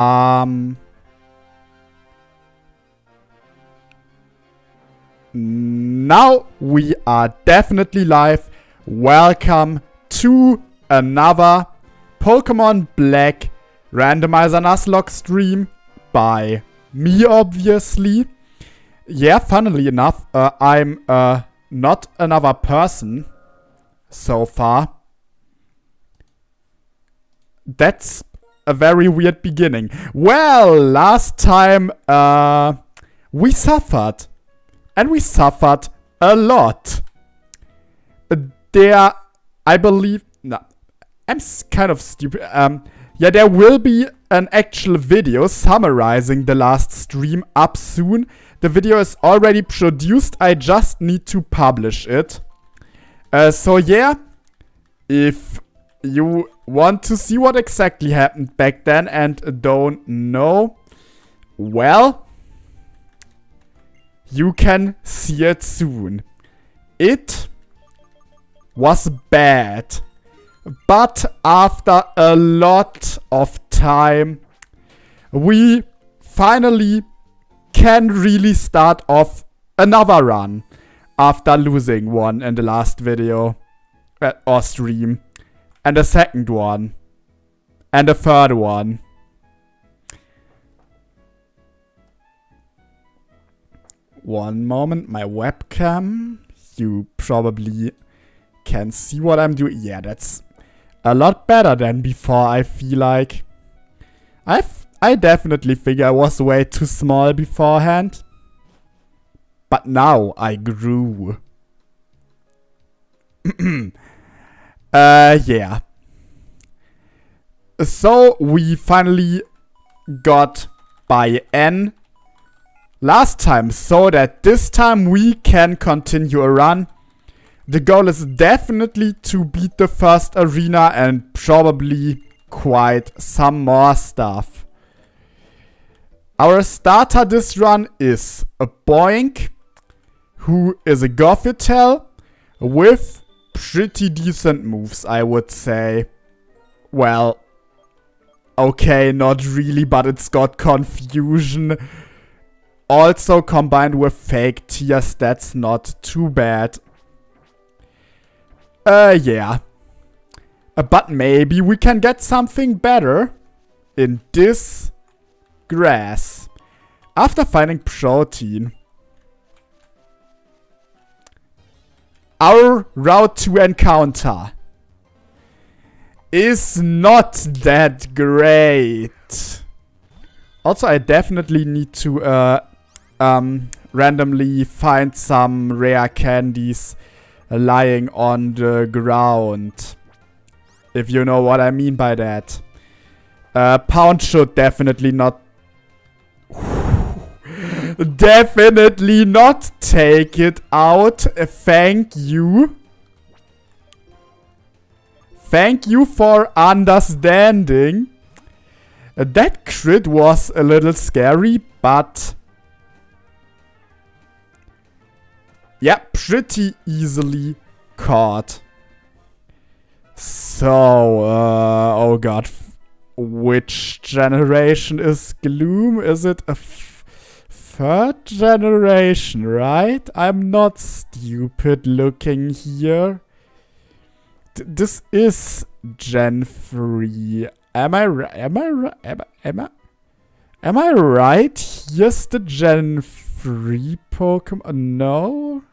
Now we are definitely live. Welcome to another Pokemon Black Randomizer Nuzlocke stream by me, obviously. Yeah, funnily enough, I'm not another person so far. That's a very weird beginning. Well, last time we suffered. And we suffered a lot. I believe... No, I'm kind of stupid. Yeah, there will be an actual video summarizing the last stream up soon. The video is already produced. I just need to publish it. So yeah, if you want to see what exactly happened back then and don't know, well, you can see it soon. It was bad. But after a lot of time, we finally can really start off another run after losing one in the last video or stream. And a second one. And a third one. One moment, my webcam. You probably can see what I'm doing. Yeah, that's a lot better than before, I feel like. I definitely think I was way too small beforehand. But now I grew. Yeah. So we finally got by N last time, so that this time we can continue a run. The goal is definitely to beat the first arena and probably quite some more stuff. Our starter this run is a Boink, who is a Gothitelle with pretty decent moves, I would say. Well, okay, not really, but it's got Confusion. Also combined with Fake Tears, that's not too bad. Yeah. But maybe we can get something better in this grass. After finding Protein, our route to encounter is not that great. Also, I definitely need to randomly find some rare candies lying on the ground. If you know what I mean by that. Pound should definitely not... definitely not take it out. Thank you. Thank you for understanding. That crit was a little scary, but... yeah, pretty easily caught. So, oh god. Which generation is Gloom? Is it a third generation, right? I'm not stupid looking here. This is Gen 3. Am I right? Am I right? Here's the Gen 3 Pokemon. No,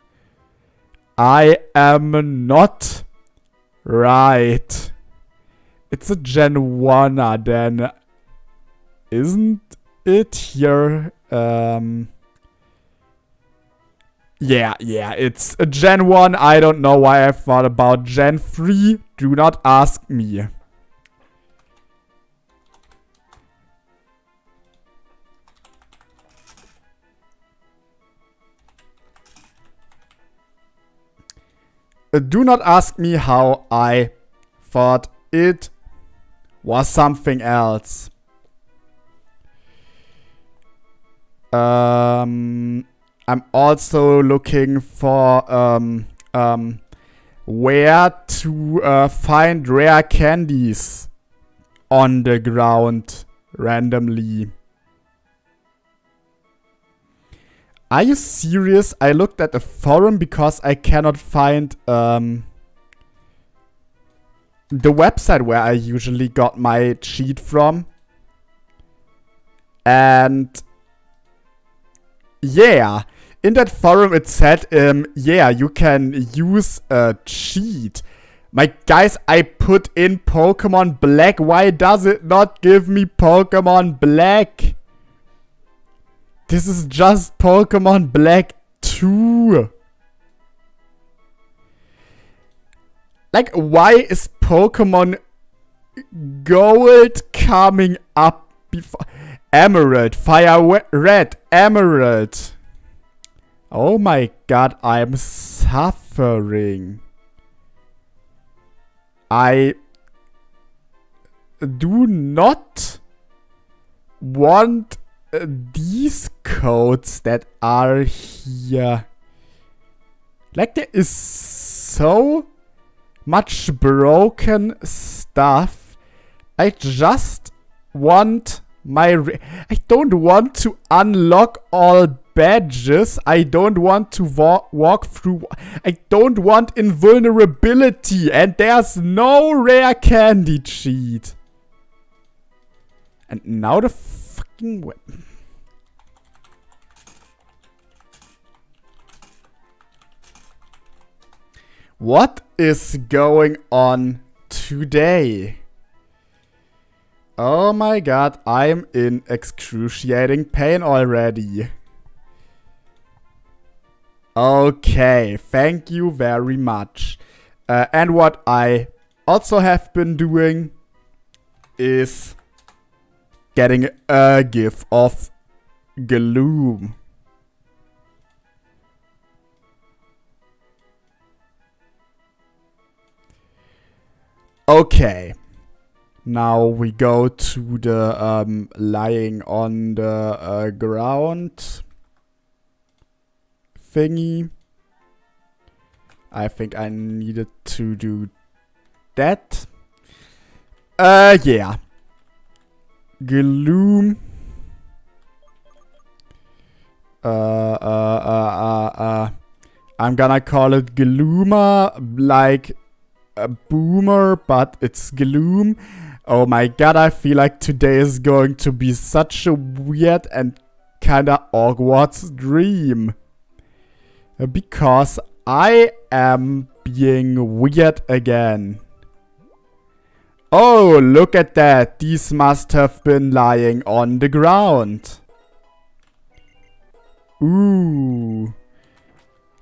I am not right. It's a Gen 1 then, isn't it here? Yeah, it's a Gen 1. I don't know why I thought about Gen 3. Do not ask me. Do not ask me how I thought it was something else. I'm also looking for where to find rare candies on the ground randomly. Are you serious? I looked at the forum because I cannot find the website where I usually got my cheat from. And yeah, in that forum it said, yeah, you can use a cheat. My guys, I put in Pokemon Black. Why does it not give me Pokemon Black? This is just Pokemon Black 2. Like, why is Pokemon Gold coming up before Emerald? Fire Red, Emerald. Oh my god, I'm suffering. I do not want these codes that are here. Like, there is so much broken stuff. I just want my I don't want to unlock all badges. I don't want to walk through. I don't want invulnerability. And there's no rare candy cheat. And now the fucking weapon. What is going on today? Oh my god, I'm in excruciating pain already. Okay, thank you very much. And what I also have been doing is getting a gift of gloom. Okay. Now we go to the lying on the ground thingy. I think I needed to do that. Yeah. Gloom. I'm gonna call it Gloomer, like a boomer, but it's gloom. Oh my god, I feel like today is going to be such a weird and kinda awkward stream. Because I am being weird again. Oh, look at that. These must have been lying on the ground. Ooh.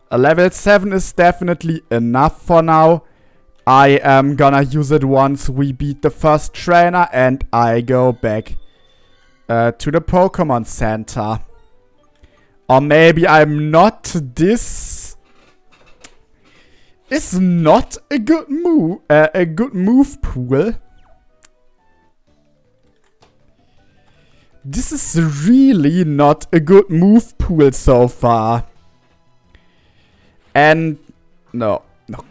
A level 7 is definitely enough for now. I am gonna use it once we beat the first trainer and I go back to the Pokemon Center. Or maybe I'm not. This is not a good move. A good move pool. This is really not a good move pool so far. And no,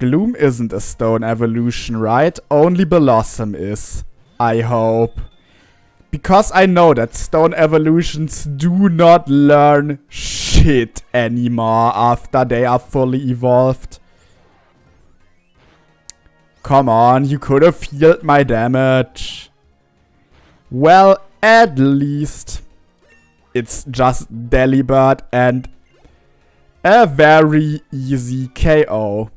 Gloom isn't a stone evolution, right? Only Blossom is. I hope. Because I know that stone evolutions do not learn shit anymore after they are fully evolved. Come on, you could have healed my damage. Well, at least it's just Delibird and a very easy KO.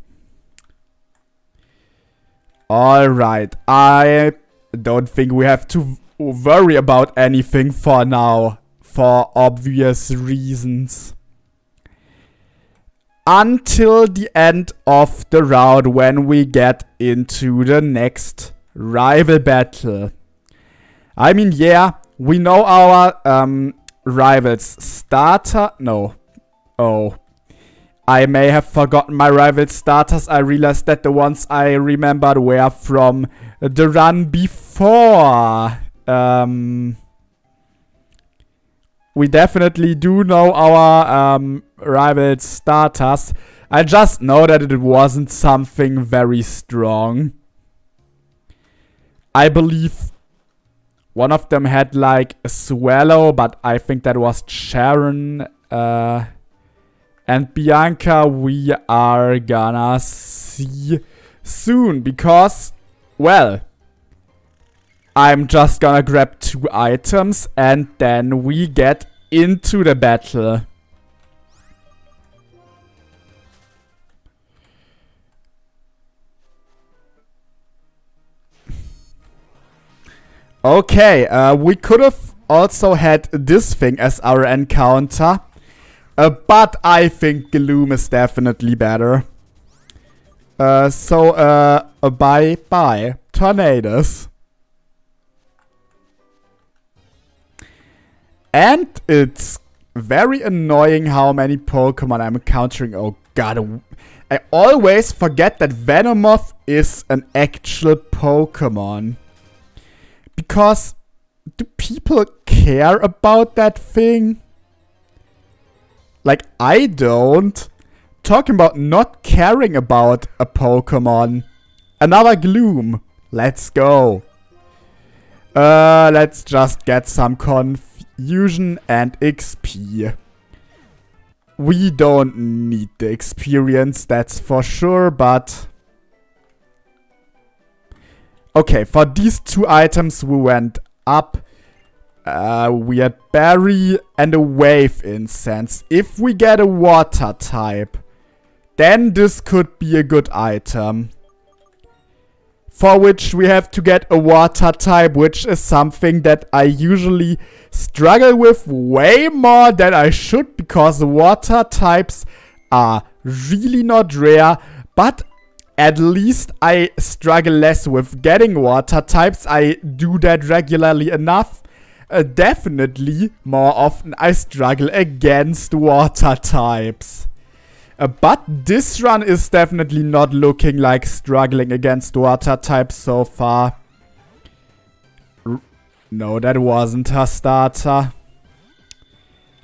Alright, I don't think we have to worry about anything for now, for obvious reasons. Until the end of the round, when we get into the next rival battle. I mean, yeah, we know our rival's starter. No. Oh. I may have forgotten my rival starters. I realized that the ones I remembered were from the run before. We definitely do know our rival starters. I just know that it wasn't something very strong. I believe one of them had like a swallow, but I think that was Sharon. And Bianca we are gonna see soon, because, well, I'm just gonna grab 2 items and then we get into the battle. Okay, we could have also had this thing as our encounter, but I think Gloom is definitely better. So bye-bye, Tornadoes. And it's very annoying how many Pokemon I'm encountering. Oh god, I always forget that Venomoth is an actual Pokemon. Because, do people care about that thing? Like, I don't. Talking about not caring about a Pokemon. Another Gloom. Let's go. Let's just get some confusion and XP. We don't need the experience, that's for sure, but... Okay, for these 2 items we went up. We had Berry and a Wave Incense. If we get a Water type, then this could be a good item. For which we have to get a Water type, which is something that I usually struggle with way more than I should, because the Water types are really not rare, but at least I struggle less with getting Water types. I do that regularly enough. Definitely more often I struggle against Water types. But this run is definitely not looking like struggling against Water types so far. No, that wasn't her starter.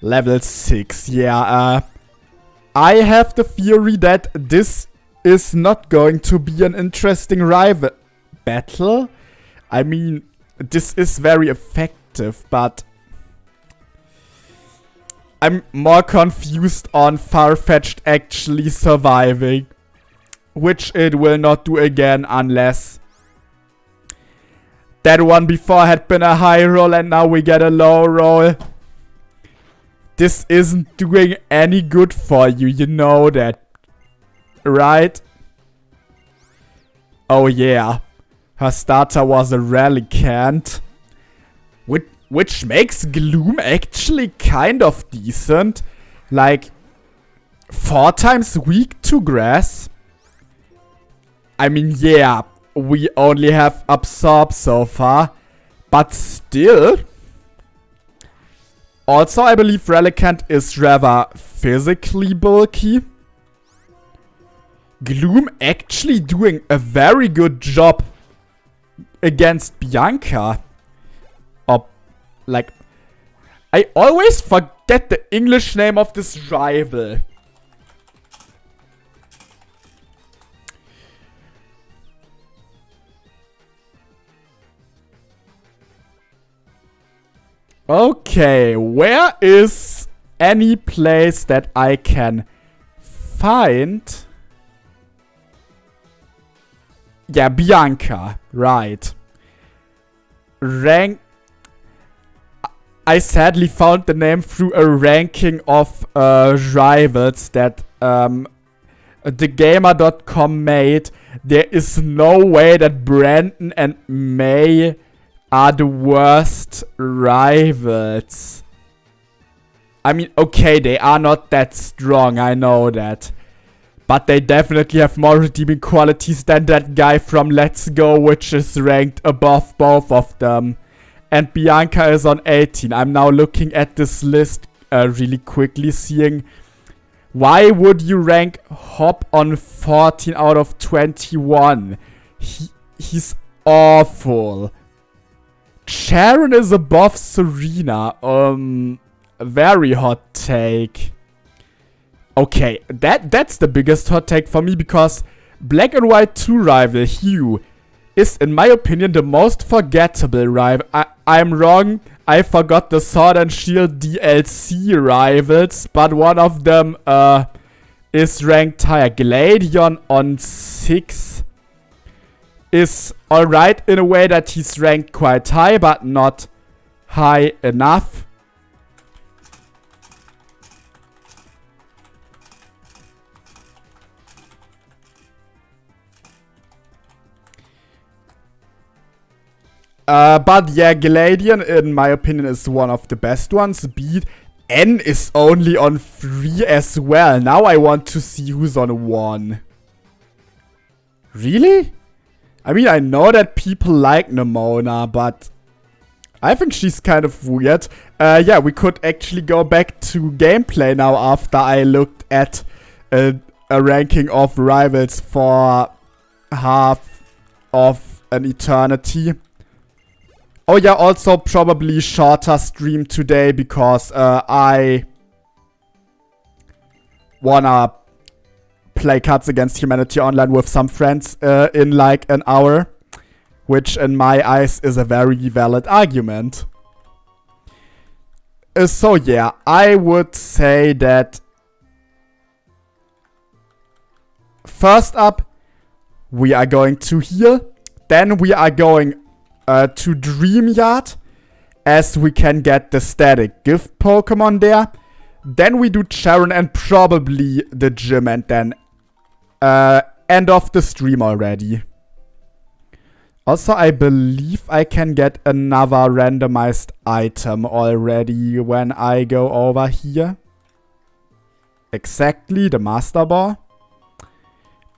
Level 6, yeah. I have the theory that this is not going to be an interesting rival battle. I mean, this is very effective, but I'm more confused on Farfetch'd actually surviving, which it will not do again unless that one before had been a high roll and now we get a low roll. This isn't doing any good for you, you know that. Right? Oh yeah. Her starter was a Relicanth. Which makes Gloom actually kind of decent. Like, 4 times weak to grass. I mean, yeah, we only have Absorb so far. But still. Also, I believe Relicanth is rather physically bulky. Gloom actually doing a very good job against Bianca. Or, like, I always forget the English name of this rival. Okay, where is any place that I can find? Yeah, Bianca, right. I sadly found the name through a ranking of rivals that thegamer.com made. There is no way that Brandon and May are the worst rivals. I mean, okay, they are not that strong, I know that. But they definitely have more redeeming qualities than that guy from Let's Go, which is ranked above both of them. And Bianca is on 18. I'm now looking at this list really quickly, seeing why would you rank Hop on 14 out of 21? He's awful. Sharon is above Serena. Very hot take. Okay, that's the biggest hot take for me, because Black and White 2 rival Hugh is, in my opinion, the most forgettable rival. I'm wrong. I forgot the Sword and Shield DLC rivals, but one of them is ranked higher. Gladion on 6 is alright in a way that he's ranked quite high, but not high enough. But yeah, Gladion, in my opinion, is one of the best ones. Beat N is only on 3 as well. Now I want to see who's on 1. Really? I mean, I know that people like Nemona, but I think she's kind of weird. Yeah, we could actually go back to gameplay now after I looked at a ranking of rivals for half of an eternity. Oh yeah, also probably shorter stream today because I wanna play Cards Against Humanity online with some friends in like an hour, which in my eyes is a very valid argument. So yeah, I would say that first up, we are going to heal, then we are going to Dreamyard, as we can get the static gift Pokemon there. Then we do Charon and probably the gym, and then end of the stream already. Also, I believe I can get another randomized item already when I go over here. Exactly, the Master Ball.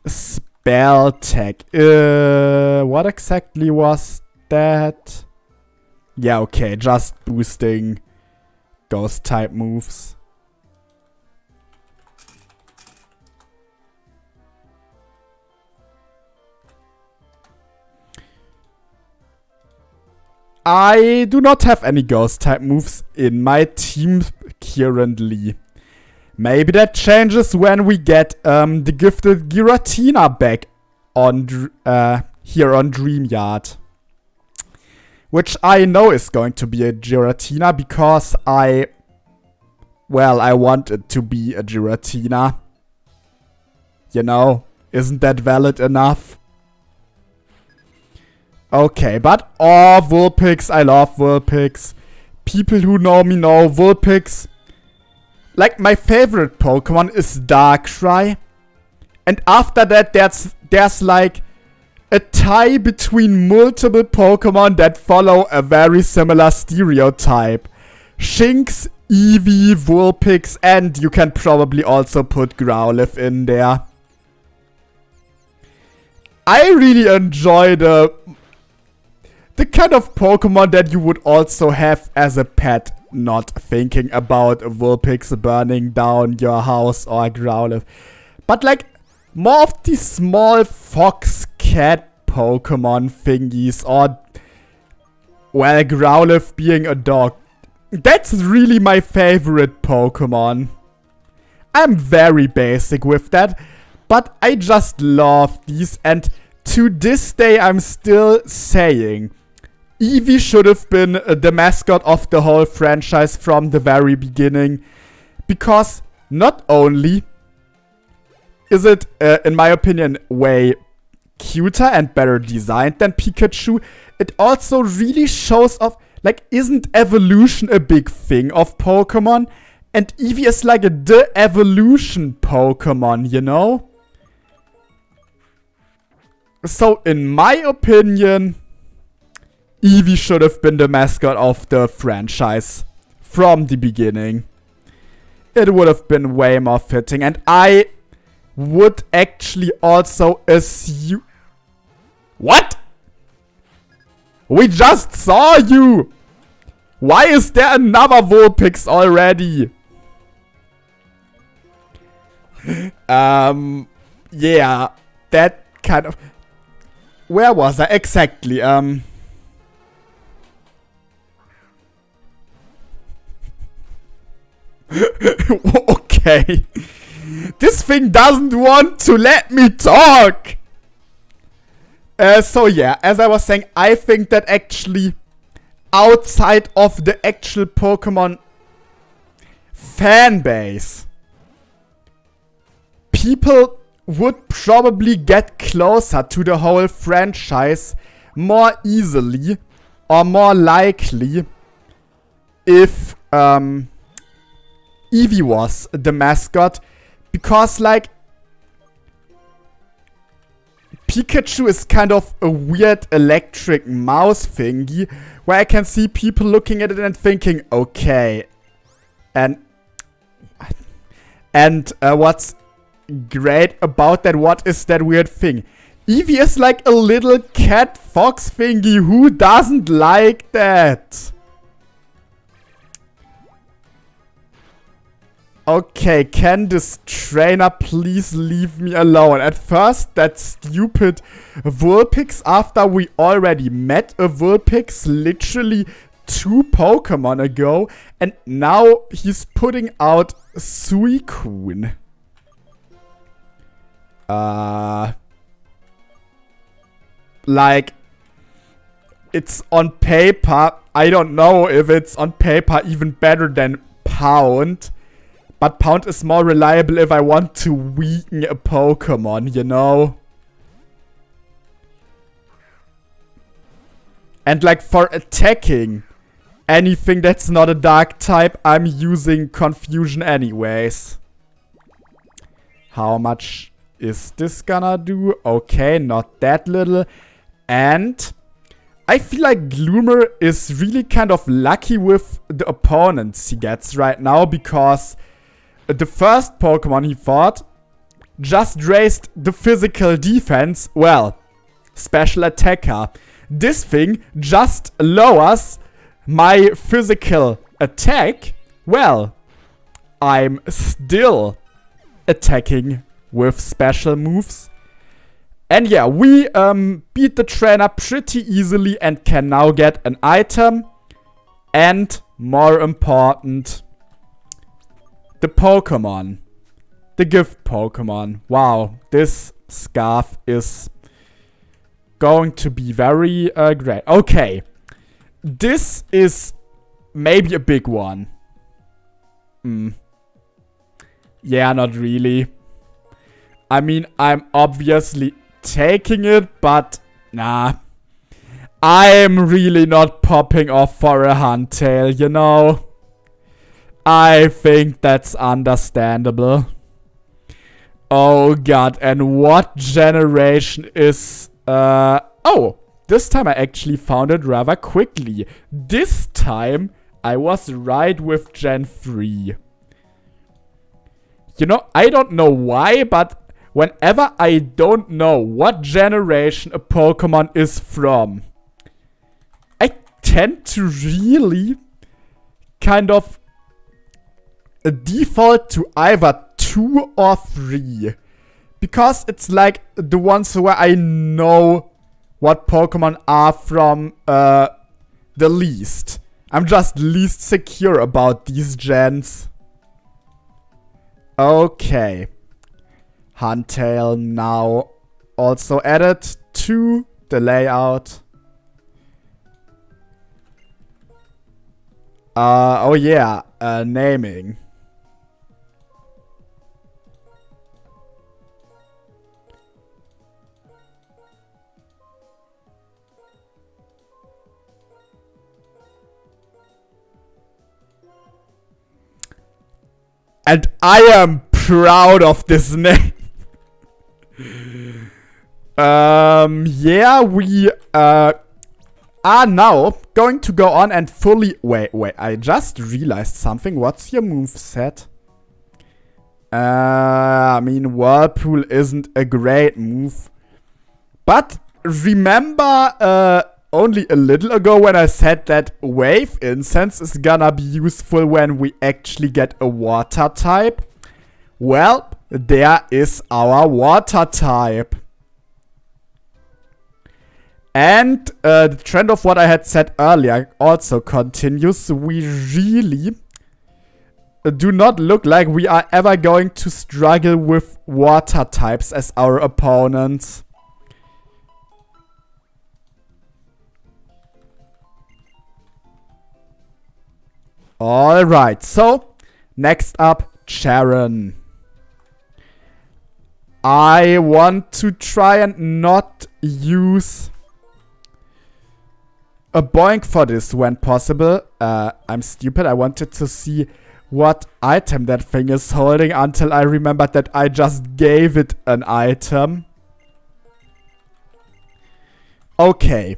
Spell tag. What exactly was that? Yeah, okay, just boosting ghost type moves. I do not have any ghost type moves in my team currently. Maybe that changes when we get the gifted Giratina back on here on Dreamyard. Which I know is going to be a Giratina because I want it to be a Giratina. You know, isn't that valid enough? Okay, but Vulpix, I love Vulpix. People who know me know Vulpix. Like, my favorite Pokemon is Darkrai. And after that, there's like a tie between multiple Pokemon that follow a very similar stereotype. Shinx, Eevee, Vulpix, and you can probably also put Growlithe in there. I really enjoy the kind of Pokemon that you would also have as a pet, not thinking about Vulpix burning down your house or Growlithe. But like, more of these small fox cat Pokemon thingies, or, well, Growlithe being a dog. That's really my favorite Pokemon. I'm very basic with that, but I just love these, and to this day I'm still saying Eevee should have been the mascot of the whole franchise from the very beginning, because not only is it, in my opinion, way cuter and better designed than Pikachu, it also really shows off, like, isn't evolution a big thing of Pokemon? And Eevee is like a de-evolution Pokemon, you know? So, in my opinion, Eevee should have been the mascot of the franchise from the beginning. It would have been way more fitting, and I would actually also assume... What? We just saw you! Why is there another Vulpix already? Yeah, that kind of... Where was I exactly? Okay. This thing doesn't want to let me talk. So yeah, as I was saying, I think that actually outside of the actual Pokemon fan base, people would probably get closer to the whole franchise more easily or more likely if Eevee was the mascot, because like Pikachu is kind of a weird electric mouse thingy where I can see people looking at it and thinking, okay, and what's great about that, what is that weird thing? Eevee is like a little cat fox thingy. Who doesn't like that? Okay, can this trainer please leave me alone? At first, that stupid Vulpix after we already met a Vulpix literally 2 Pokemon ago. And now he's putting out Suicune. Like, it's on paper. I don't know if it's on paper even better than Pound. But Pound is more reliable if I want to weaken a Pokemon, you know? And like for attacking anything that's not a dark type, I'm using Confusion anyways. How much is this gonna do? Okay, not that little. And I feel like Gloomer is really kind of lucky with the opponents he gets right now, because the first Pokemon he fought just raised the physical defense, well, special attacker. This thing just lowers my physical attack. Well, I'm still attacking with special moves. And yeah, we beat the trainer pretty easily and can now get an item. And more important, the Pokemon. The gift Pokemon. Wow, this scarf is going to be very great. Okay, this is maybe a big one. Yeah, not really. I mean, I'm obviously taking it, but nah. I'm really not popping off for a Huntail, you know? I think that's understandable. Oh god, and what generation is... Oh, this time I actually found it rather quickly. This time I was right with Gen 3. You know, I don't know why, but whenever I don't know what generation a Pokemon is from, I tend to really kind of default to either 2 or 3. Because it's like the ones where I know what Pokemon are from the least. I'm just least secure about these gens. Okay. Huntail now also added to the layout. Oh yeah, naming. And I am proud of this name. Yeah, we are now going to go on and fully... Wait, I just realized something. What's your moveset? I mean, Whirlpool isn't a great move. But remember only a little ago when I said that Wave Incense is gonna be useful when we actually get a water type? Well, there is our water type. And the trend of what I had said earlier also continues. We really do not look like we are ever going to struggle with water types as our opponents. Alright, so next up, Charon. I want to try and not use a boink for this when possible. I'm stupid. I wanted to see what item that thing is holding until I remembered that I just gave it an item. Okay.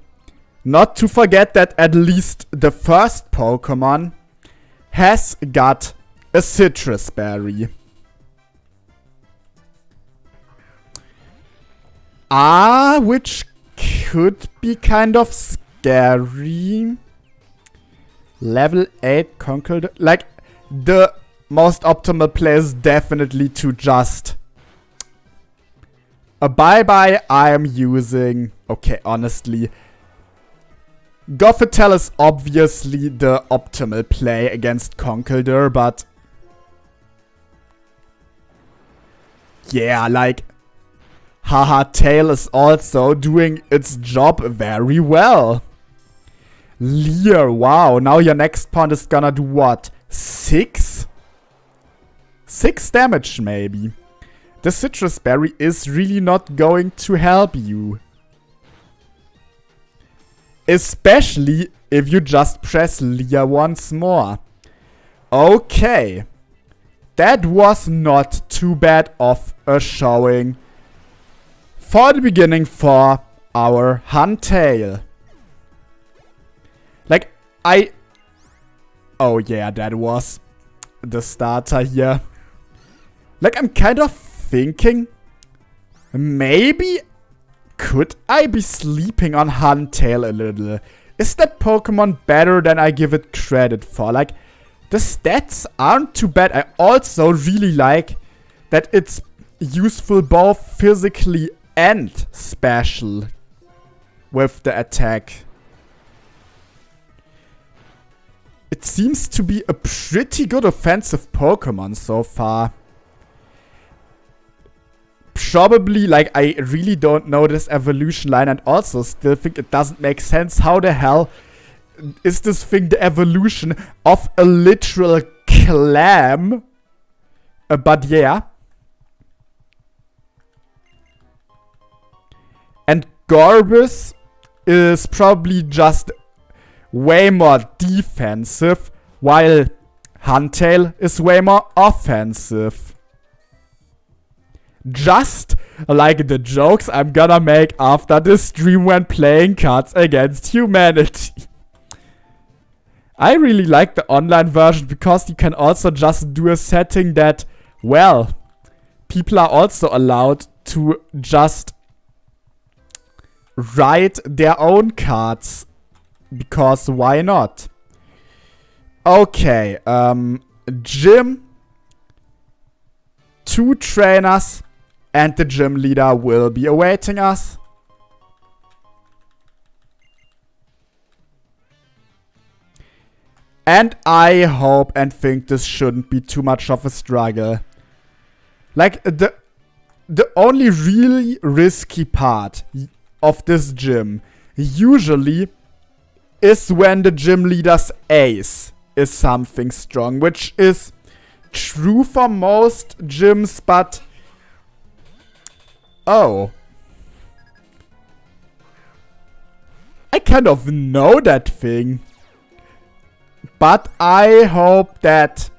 Not to forget that at least the first Pokemon has got a citrus berry. Which could be kind of scary. Level 8 Conquer. Like, the most optimal play is definitely to just... bye-bye, I am using... Okay, honestly... Gothitelle is obviously the optimal play against Conkeldurr, but... Yeah, like... Haha, Tail is also doing its job very well. Leer, wow, now your next pawn is gonna do what? 6? 6 damage, maybe. The citrus berry is really not going to help you. Especially if you just press Leer once more. Okay. That was not too bad of a showing for the beginning for our Huntail. Like, oh yeah, that was the starter here. Like, I'm kind of thinking, maybe could I be sleeping on Huntail a little? Is that Pokemon better than I give it credit for? Like, the stats aren't too bad. I also really like that it's useful both physically and special with the attack. It seems to be a pretty good offensive Pokemon so far. Probably, like, I really don't know this evolution line and also still think it doesn't make sense. How the hell is this thing the evolution of a literal clam? But yeah. And Gorbis is probably just way more defensive, while Huntail is way more offensive. Just like the jokes I'm gonna make after this stream when playing Cards Against Humanity. I really like the online version because you can also just do a setting that, well, people are also allowed to just write their own cards. Because why not? Okay, gym, 2 trainers, and the gym leader will be awaiting us. And I hope and think this shouldn't be too much of a struggle. Like, the only really risky part of this gym usually is when the gym leader's ace is something strong, which is true for most gyms, but... Oh. I kind of know that thing. But I hope that...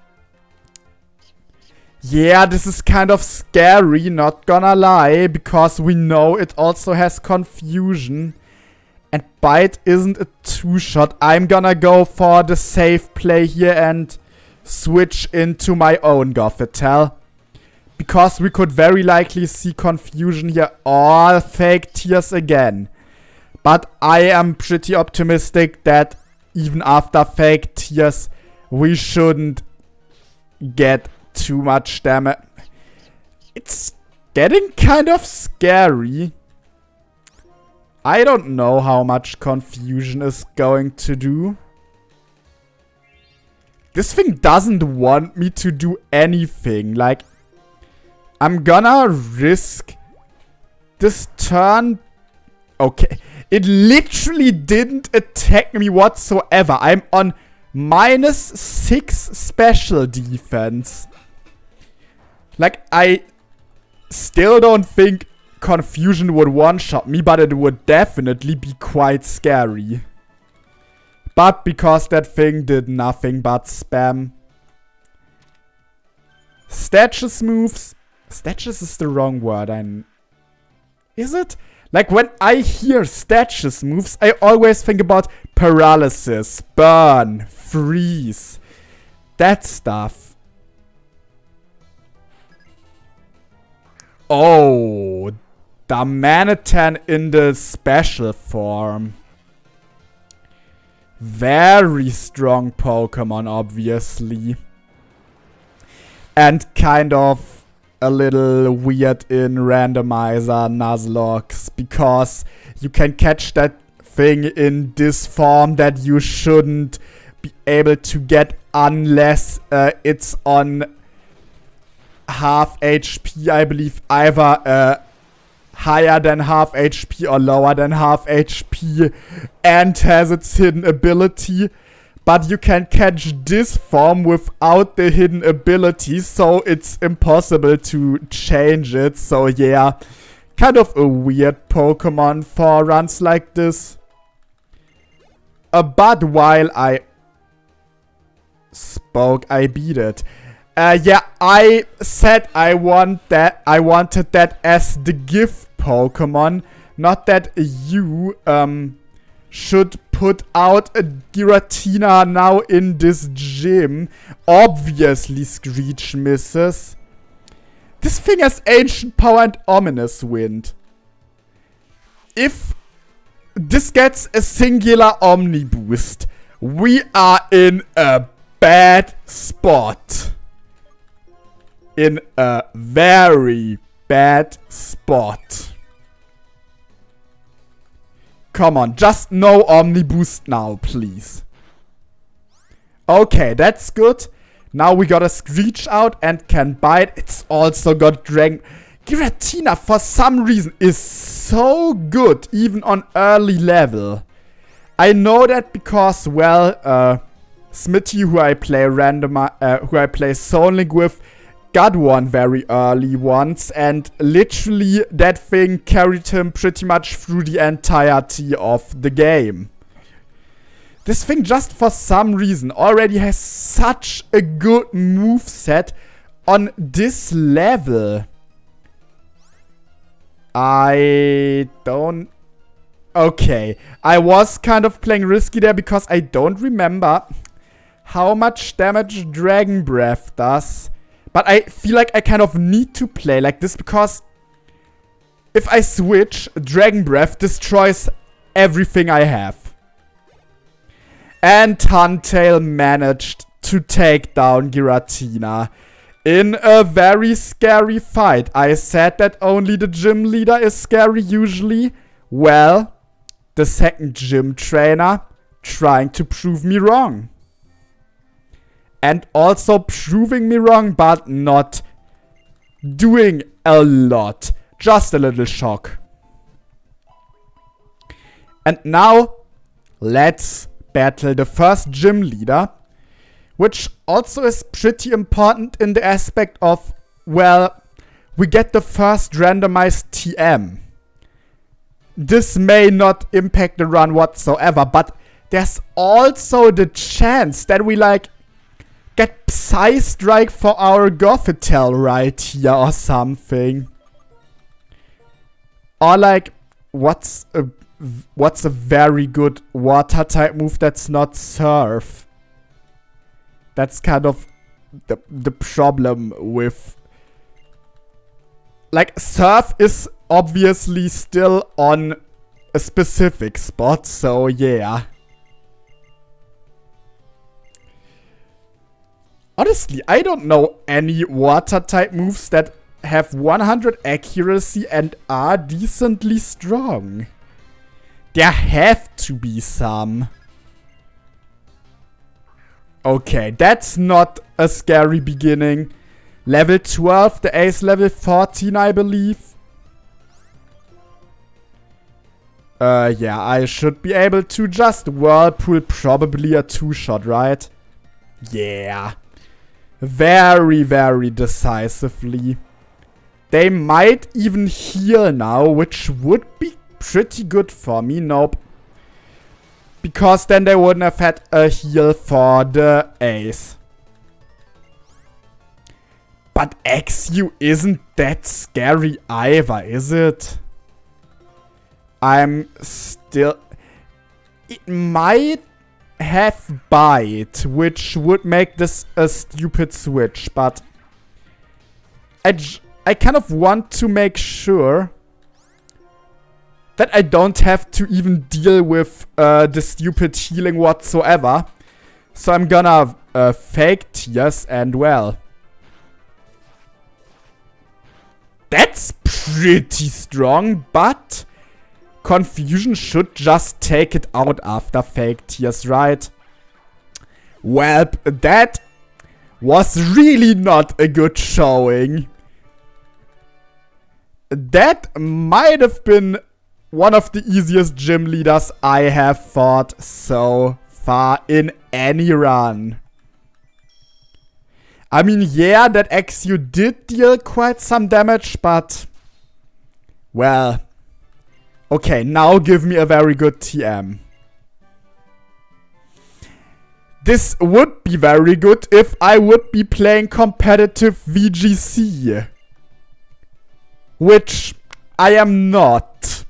Yeah, this is kind of scary, not gonna lie, because we know it also has confusion. And Bite isn't a 2-shot. I'm gonna go for the safe play here and switch into my own Gothitelle. Because we could very likely see confusion here or fake tears again. But I am pretty optimistic that even after fake tears, we shouldn't get too much damage. It's getting kind of scary. I don't know how much confusion is going to do. This thing doesn't want me to do anything. Like, I'm gonna risk this turn. Okay. It literally didn't attack me whatsoever. I'm on -6 special defense. Like, I still don't think Confusion would one-shot me, but it would definitely be quite scary. But because that thing did nothing but spam. Statues moves. Statues is the wrong word. Is it? Like, when I hear statues moves, I always think about paralysis, burn, freeze. That stuff. Oh, the Manatan in the special form. Very strong Pokemon, obviously. And kind of a little weird in Randomizer Nuzlocke, because you can catch that thing in this form that you shouldn't be able to get unless it's on half HP, I believe, either higher than half HP or lower than half HP, and has its hidden ability. But you can catch this form without the hidden ability, so it's impossible to change it. So yeah, kind of a weird Pokemon for runs like this. But while I spoke, I beat it. Yeah, I said I wanted that as the gift Pokemon, not that you should put out a Giratina now in this gym. Obviously, Screech misses. This thing has Ancient Power and Ominous Wind. If this gets a singular Omni Boost, we are in a bad spot. In a very bad spot. Come on, just no Omni Boost now, please. Okay, that's good. Now we got a Screech out and can bite. It's also got Dragon. Giratina, for some reason, is so good, even on early level. I know that because, well, Smithy, who I play Soul Link with, got one very early once, and literally that thing carried him pretty much through the entirety of the game. This thing just for some reason already has such a good moveset on this level. I don't... Okay, I was kind of playing risky there because I don't remember how much damage Dragon Breath does. But I feel like I kind of need to play like this because if I switch, Dragon Breath destroys everything I have. And Huntail managed to take down Giratina in a very scary fight. I said that only the gym leader is scary usually. Well, the second gym trainer trying to prove me wrong. And also proving me wrong, but not doing a lot. Just a little shock. And now, let's battle the first gym leader. Which also is pretty important in the aspect of, well, we get the first randomized TM. This may not impact the run whatsoever, but there's also the chance that we, like, get Psystrike for our Gothitelle right here or something. Or like, what's a very good water type move that's not Surf? That's kind of the problem with... Like, Surf is obviously still on a specific spot, so yeah. Honestly, I don't know any water-type moves that have 100 accuracy and are decently strong. There have to be some. Okay, that's not a scary beginning. Level 12, the ace level 14, I believe. Yeah, I should be able to just whirlpool probably a 2-shot, right? Yeah. Very, very decisively. They might even heal now, which would be pretty good for me. Nope. Because then they wouldn't have had a heal for the ace. But XU isn't that scary either, is it? I'm still... It might have bite, which would make this a stupid switch, but... I kind of want to make sure that I don't have to even deal with the stupid healing whatsoever. So I'm gonna fake tears and well... That's pretty strong, but... Confusion should just take it out after fake tears, right? Well, that was really not a good showing. That might have been one of the easiest gym leaders I have fought so far in any run. I mean, yeah, that XU did deal quite some damage, but... Well... Okay, now give me a very good TM. This would be very good if I would be playing competitive VGC. Which I am not.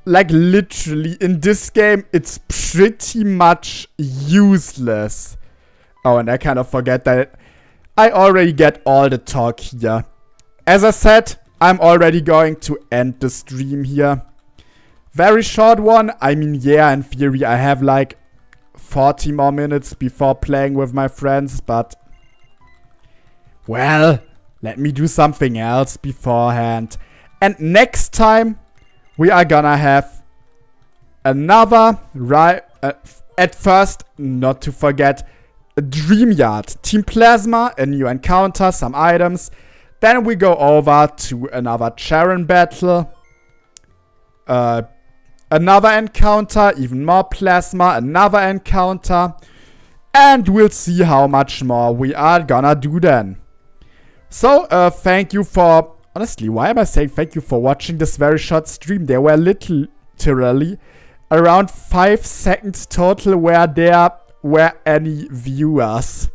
Like literally, in this game, it's pretty much useless. Oh, and I kind of forget that I already get all the talk here. As I said, I'm already going to end the stream here. Very short one. I mean, yeah, in theory, I have like 40 more minutes before playing with my friends, but... Well, let me do something else beforehand. And next time, we are gonna have another, at first, not to forget, a Dream Yard. Team Plasma, a new encounter, some items. Then we go over to another Charon battle. Another encounter, even more Plasma, another encounter. And we'll see how much more we are gonna do then. So, thank you for... Honestly, why am I saying thank you for watching this very short stream? There were literally around 5 seconds total where there were any viewers.